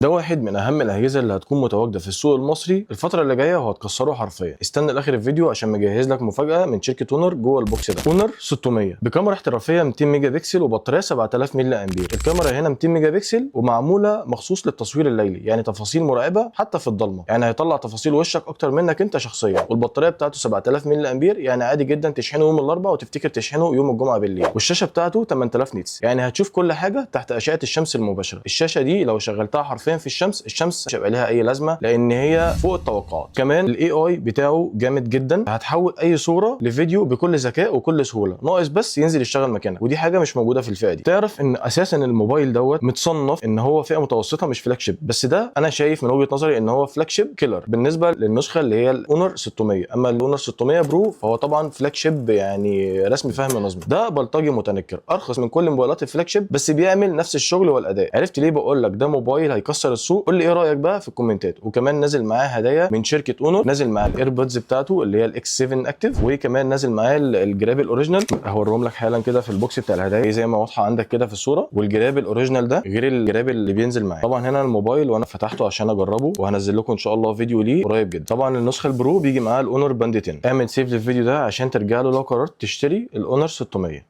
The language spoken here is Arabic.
ده واحد من اهم الاجهزه اللي هتكون متواجده في السوق المصري الفتره اللي جايه وهتكسره حرفيا. استنى لاخر الفيديو عشان مجهز لك مفاجاه من شركه اونر جوه البوكس ده. اونر 600 بكاميرا احترافيه 200 ميجا بكسل وبطاريه 7000 ملي امبير. الكاميرا هنا 200 ميجا بكسل ومعموله مخصوص للتصوير الليلي، يعني تفاصيل مرعبه حتى في الضلمه، يعني هيطلع تفاصيل وشك اكتر منك انت شخصيا. والبطاريه بتاعته 7000 ملي امبير، يعني عادي جدا تشحنه يوم الاربعاء وتفتكر تشحنه يوم الجمعه بالليل. والشاشه بتاعته 8000 نيتس، يعني هتشوف كل حاجه تحت اشعه الشمس المباشره. الشاشه دي لو شغلتها حرفيا في الشمس مش هيبقى ليها اي لازمه لان هي فوق التوقعات. كمان الاي اي بتاعه جامد جدا، هتحول اي صوره لفيديو بكل ذكاء وكل سهوله، ناقص بس ينزل يشتغل مكانك، ودي حاجه مش موجوده في الفئه دي. تعرف ان اساسا الموبايل دوت متصنف ان هو فئه متوسطه مش فلاج شيب، بس ده انا شايف من وجهه نظري ان هو فلاج شيب كيلر بالنسبه للنسخه اللي هي الاونر 600. اما الاونر 600 برو فهو طبعا فلاج شيب، يعني رسمي فهم نظمي. ده بلطجي متنكر ارخص من كل موبايلات الفلاج شيب، بس بيعمل نفس الشغل والاداء. عرفت ليه بقول لك ده موبايل هيكسر السوق؟ قول لي ايه رايك بقى في الكومنتات. وكمان نازل معاه هدايا من شركه اونر، نازل معاه الايربودز بتاعته اللي هي الاكس 7 اكتيف، وكمان نازل معاه الجراب الاوريجينال. هوريهم لك حالا كده في البوكس بتاع الهدايا زي ما واضحه عندك كده في الصوره. والجراب الاوريجينال ده غير الجراب اللي بينزل معاه. طبعا هنا الموبايل وانا فتحته عشان اجربه، وهنزل لكم ان شاء الله فيديو ليه قريب جدا. طبعا النسخه البرو بيجي معاه الاونر باند 10. اعمل سيف للفيديو ده عشان ترجع له لو قررت تشتري الاونر 600.